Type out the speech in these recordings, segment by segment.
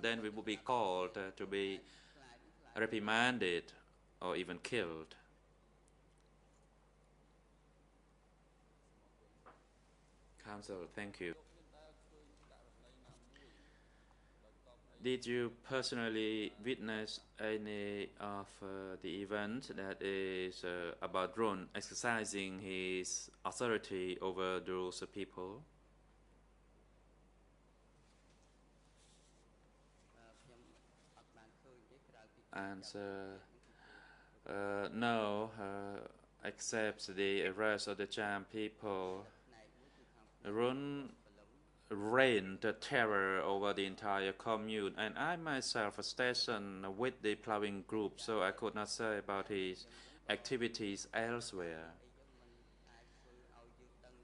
then we would be called to be reprimanded or even killed. Counsel, thank you. Did you personally witness any of the event that is about Ron exercising his authority over those people? Answer, no, except the arrest of the Cham people. Ron reigned terror over the entire commune, and I myself was stationed with the plowing group, so I could not say about his activities elsewhere.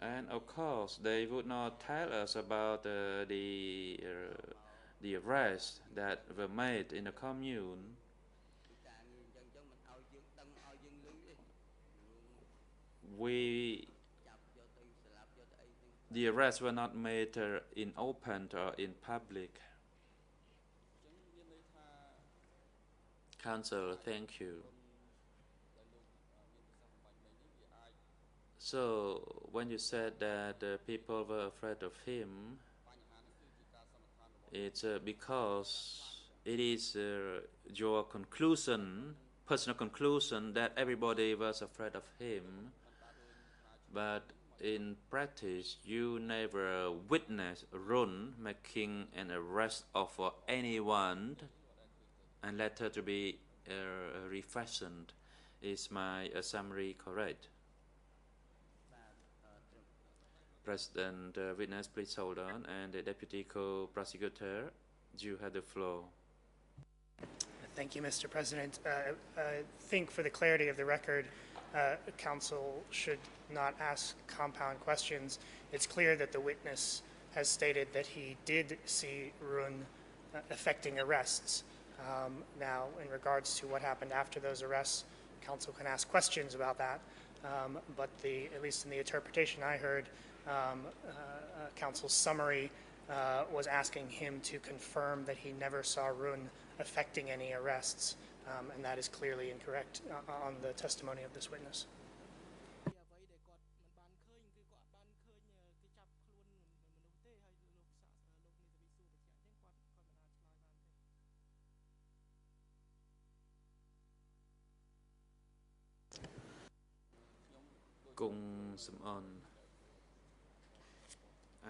And of course, they would not tell us about the arrests that were made in the commune. The arrests were not made in open or in public. Counsel, thank you. So, when you said that people were afraid of him, it's because it is your conclusion, personal conclusion, that everybody was afraid of him, but in practice, you never witnessed Ron making an arrest of anyone and later to be refashioned. Is my summary correct? President, witness, please hold on, and the Deputy Co-Prosecutor, you have the floor. Thank you, Mr. President. I think for the clarity of the record, counsel should not ask compound questions. It's clear that the witness has stated that he did see Run effecting arrests. Now, in regards to what happened after those arrests, counsel can ask questions about that. But at least in the interpretation I heard, counsel's summary was asking him to confirm that he never saw Run affecting any arrests, and that is clearly incorrect on the testimony of this witness.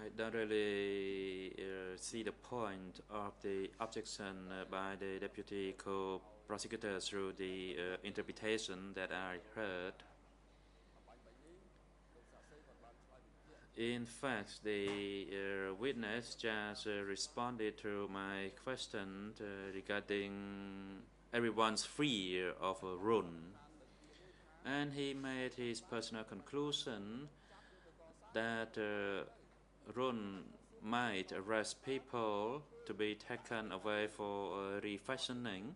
I don't really see the point of the objection by the Deputy Co-Prosecutor through the interpretation that I heard. In fact, the witness just responded to my question regarding everyone's fear of a Run, and he made his personal conclusion that Run might arrest people to be taken away for refashioning,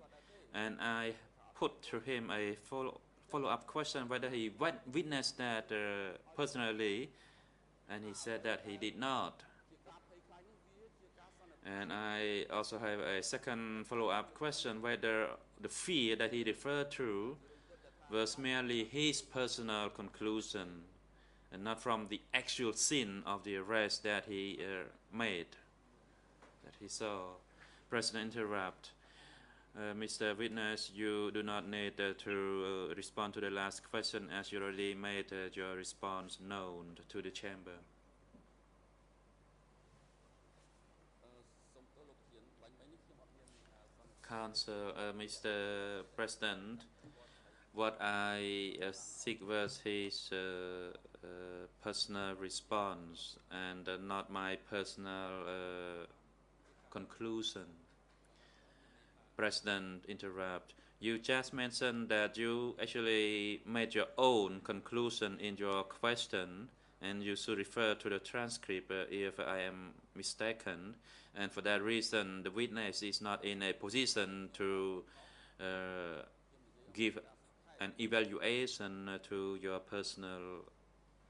and I put to him a follow-up question whether he witnessed that personally, and he said that he did not. And I also have a second follow-up question whether the fear that he referred to was merely his personal conclusion and not from the actual scene of the arrest that he made, that he saw. President interrupt. Mr. Witness, you do not need to respond to the last question, as you already made your response known to the chamber. Counsel, Mr. President, what I think was his personal response and not my personal conclusion. President interrupt. You just mentioned that you actually made your own conclusion in your question, and you should refer to the transcript if I am mistaken. And for that reason, the witness is not in a position to give an evaluation to your personal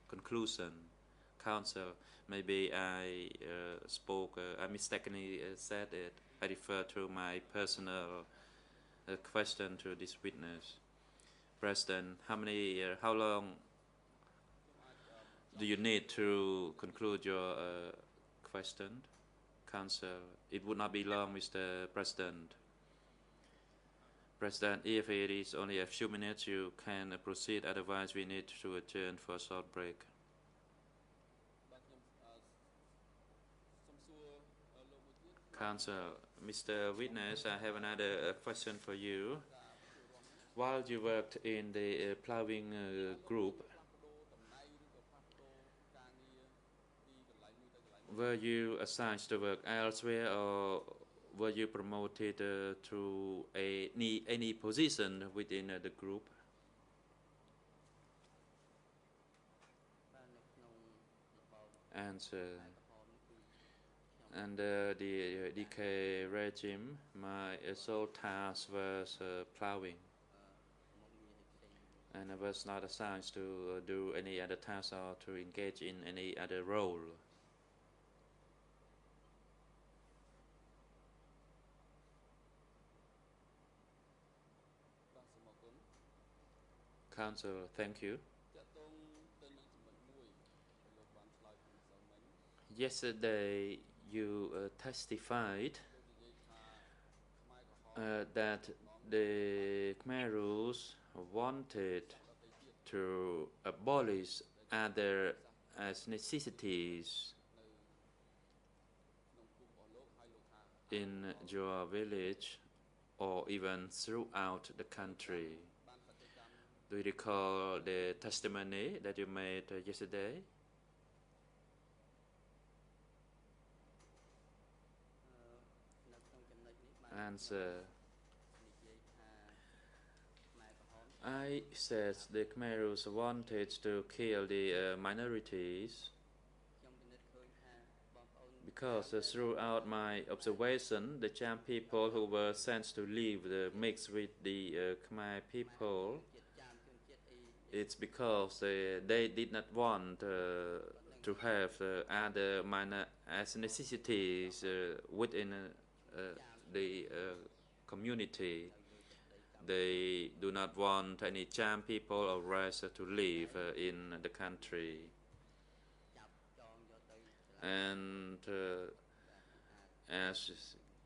conclusion. Counsel, maybe I I mistakenly said it. I refer to my personal question to this witness. President, how long do you need to conclude your question? Counsel, it would not be long, Mr. President. President, if it is only a few minutes, you can proceed. Otherwise, we need to adjourn for a short break. Counsel, Mr. Witness, I have another question for you. While you worked in the plowing group, were you assigned to work elsewhere, or were you promoted to any position within the group? Answer. Under the DK regime, my sole task was plowing, and I was not assigned to do any other task or to engage in any other role. Counsel, thank you. Yesterday, you testified that the Khmer Rouge wanted to abolish other ethnicities in your village or even throughout the country. Do you recall the testimony that you made yesterday? Answer. I said the Khmer Rouge wanted to kill the minorities because throughout my observation, the Cham people who were sent to live mixed with the Khmer people, it's because they did not want to have other minor ethnicities within the community. They do not want any Cham people or race to live in the country. And as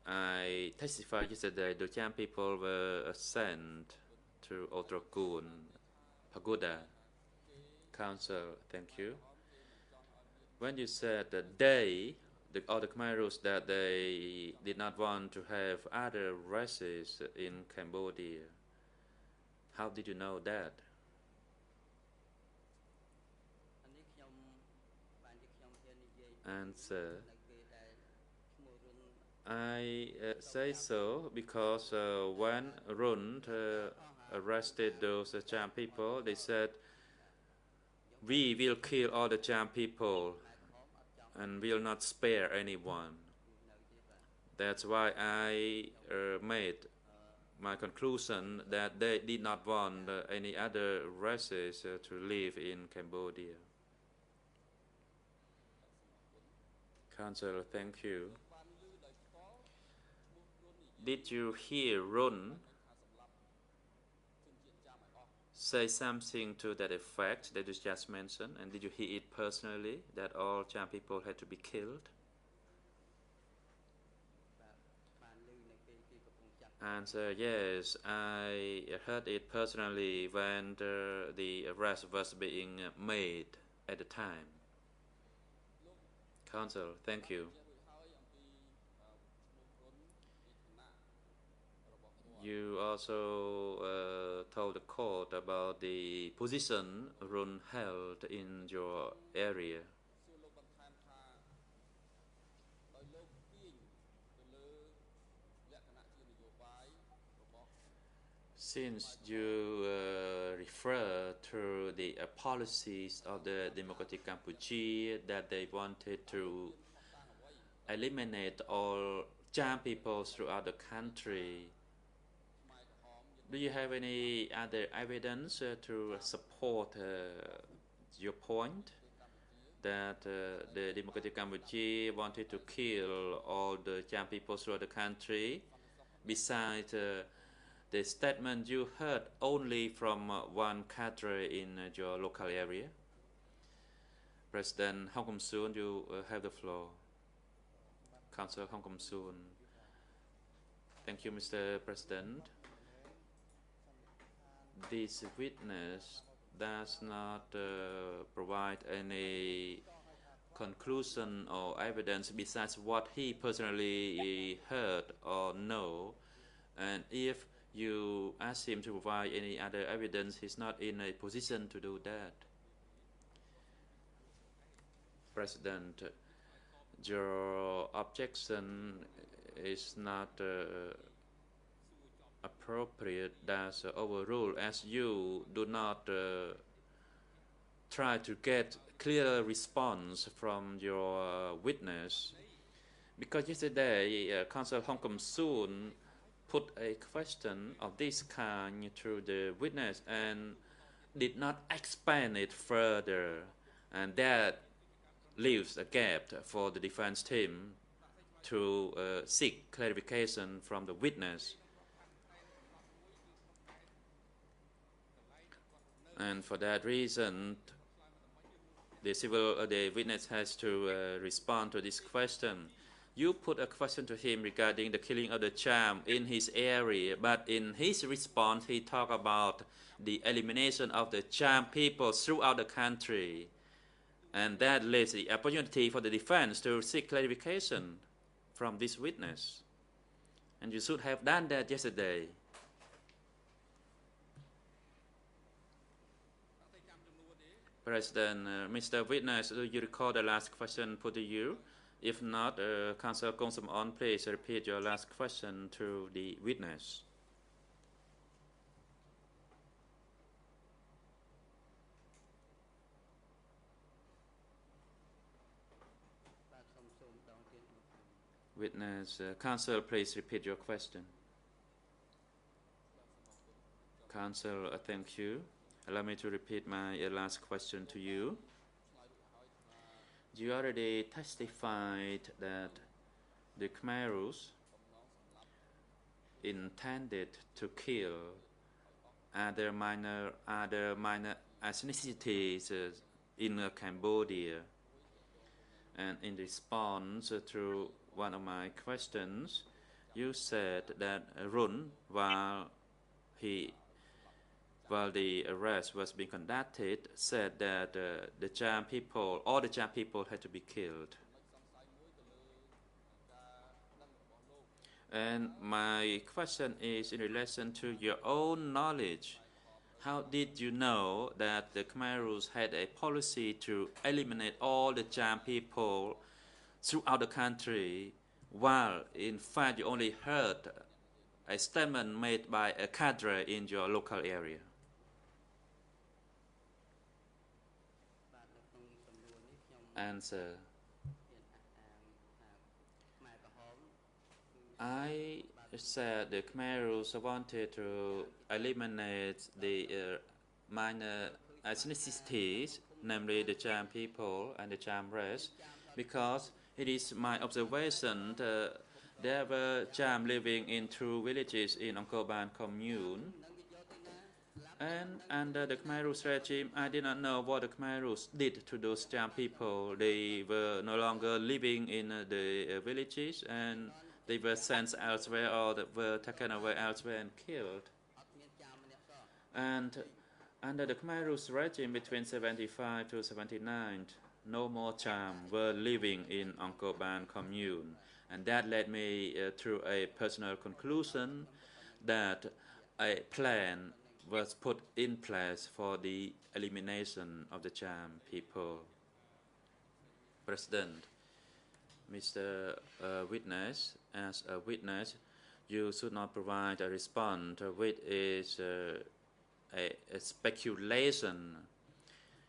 I testified yesterday, the Cham people were sent to Otrakun, Pagoda. Counsel, thank you. When you said that all the Khmer Rouge, that they did not want to have other races in Cambodia, how did you know that? Answer. I say so because when Rund arrested those Cham people, they said, we will kill all the Cham people and will not spare anyone. That's why I made my conclusion that they did not want any other races to live in Cambodia. Counsel, thank you. Did you hear Run say something to that effect that you just mentioned? And did you hear it personally, that all Cham people had to be killed? Answer, yes, I heard it personally when the arrest was being made at the time. Counsel, thank you. You also told the court about the position Run held in your area. Since you refer to the policies of the Democratic Cambodia that they wanted to eliminate all Cham people throughout the country, do you have any other evidence to support your point? that the Democratic Cambodia wanted to kill all the Cham people throughout the country. Besides the statement you heard only from one cadre in your local area. President Hong Kom Soon, you have the floor. Councillor Hong Kom Soon. Thank you, Mr. President. This witness does not provide any conclusion or evidence besides what he personally heard or know. And if you ask him to provide any other evidence, he's not in a position to do that. President, your objection is not appropriate. That's overruled, as you do not try to get clear response from your witness. Because yesterday, Councillor Hong Kom Soon put a question of this kind to the witness and did not expand it further, and that leaves a gap for the defense team to seek clarification from the witness. And for that reason, the witness has to respond to this question. You put a question to him regarding the killing of the Cham in his area, but in his response, he talked about the elimination of the Cham people throughout the country. And that leaves the opportunity for the defense to seek clarification from this witness. And you should have done that yesterday. President, Mr. Witness, do you recall the last question put to you? If not, Councillor Kong Som On, please repeat your last question to the witness. Witness, Council, please repeat your question. Council, thank you. Allow me to repeat my last question to you. You already testified that the Khmerus intended to kill other minor ethnicities in Cambodia. And in response to one of my questions, you said that Run, while the arrest was being conducted, said that the Cham people, all the Cham people had to be killed. And my question is in relation to your own knowledge. How did you know that the Khmerus had a policy to eliminate all the Cham people throughout the country, while in fact you only heard a statement made by a cadre in your local area? Answer. I said the Khmerus wanted to eliminate the minor ethnicities, namely the Cham people and the Cham race, because it is my observation that there were Cham living in 2 villages in Angkor Ban commune. And under the Khmerus regime, I did not know what the Khmerus did to those Cham people. They were no longer living in the villages, and they were sent elsewhere or they were taken away elsewhere and killed. And under the Khmerus regime between 75 to 79, no more Cham were living in Angkor Ban commune. And that led me to a personal conclusion that a plan was put in place for the elimination of the Cham people. President, Mr. Witness, as a witness, you should not provide a response which is a speculation.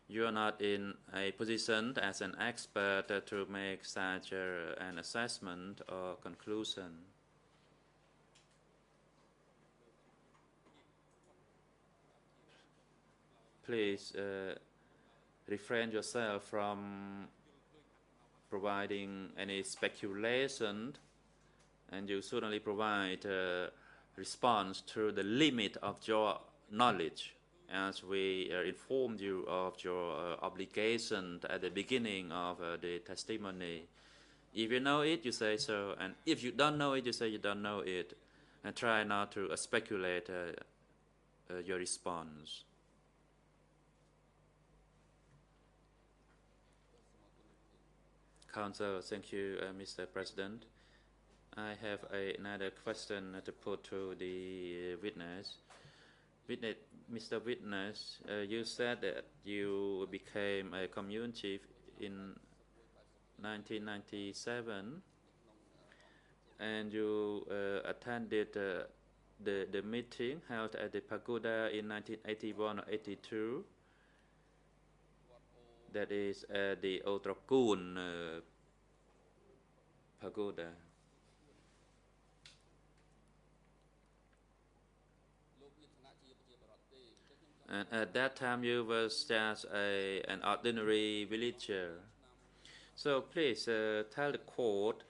You are not in a position as an expert to make such an assessment or conclusion. Please refrain yourself from providing any speculation, and you should only provide a response to the limit of your knowledge, as we informed you of your obligation at the beginning of the testimony. If you know it, you say so, and if you don't know it, you say you don't know it, and try not to speculate your response. Counsel, thank you, Mr. President. I have another question to put to the witness. Mr. Witness, you said that you became a commune chief in 1997, and you attended the meeting held at the pagoda in 1981 or 82. That is the Otrakoon pagoda. And at that time, you was just an ordinary villager. So please tell the court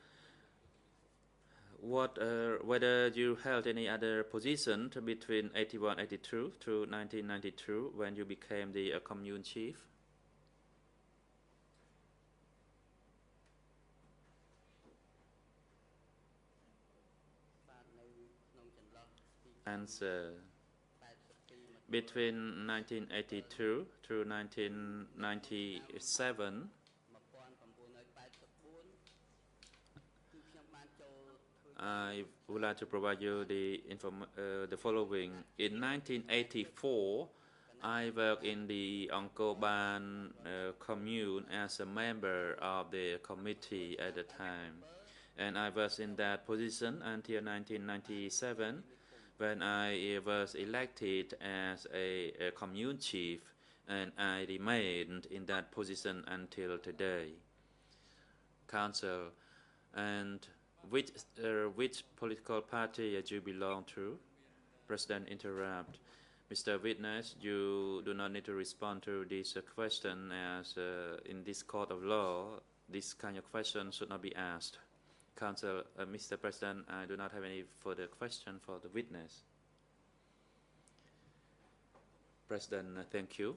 whether you held any other position between 81-82 to 1992 when you became the commune chief. Answer. Between 1982 to 1997, I would like to provide you the following. In 1984, I worked in the Onkoban commune as a member of the committee at the time, and I was in that position until 1997. When I was elected as a commune chief, and I remained in that position until today. Counsel, and which political party do you belong to? President interrupt. Mr. Witness, you do not need to respond to this question, as in this court of law, this kind of question should not be asked. Counsel, Mr. President, I do not have any further question for the witness. President, thank you.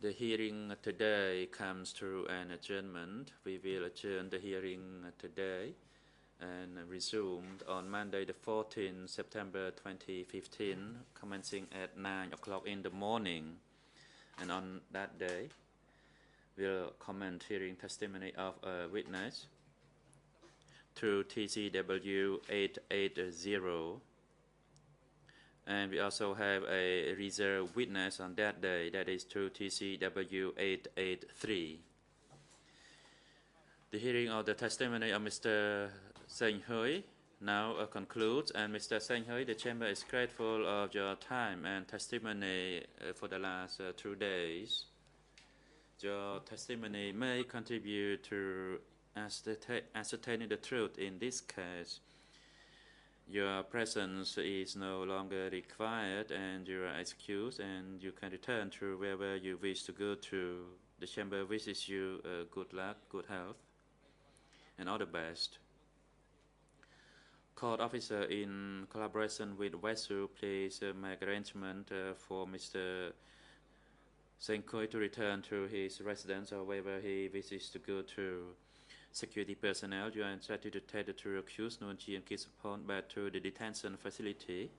The hearing today comes to an adjournment. We will adjourn the hearing today and resumed on Monday the 14th September 2015, commencing at 9 o'clock in the morning. And on that day, we'll comment hearing testimony of a witness through TCW 880. And we also have a reserve witness on that day, that is through TCW 883. The hearing of the testimony of Mr. Seng Hui now concludes, and Mr. Seng Hui, the chamber is grateful of your time and testimony for the last 2 days. Your testimony may contribute to ascertaining the truth in this case. Your presence is no longer required, and you are excused, and you can return to wherever you wish to go to. The chamber wishes you good luck, good health, and all the best. Court officer, in collaboration with WESU, please make arrangement for Mr. Seng Hui to return to his residence or wherever he wishes to go to. Security personnel, you are instructed to take the two accused, Noon Chi and Kisapon, back to the detention facility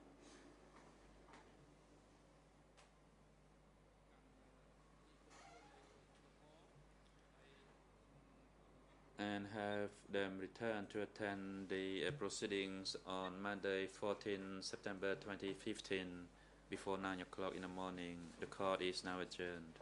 and have them return to attend the proceedings on Monday 14 September 2015 before 9 o'clock in the morning. The court is now adjourned.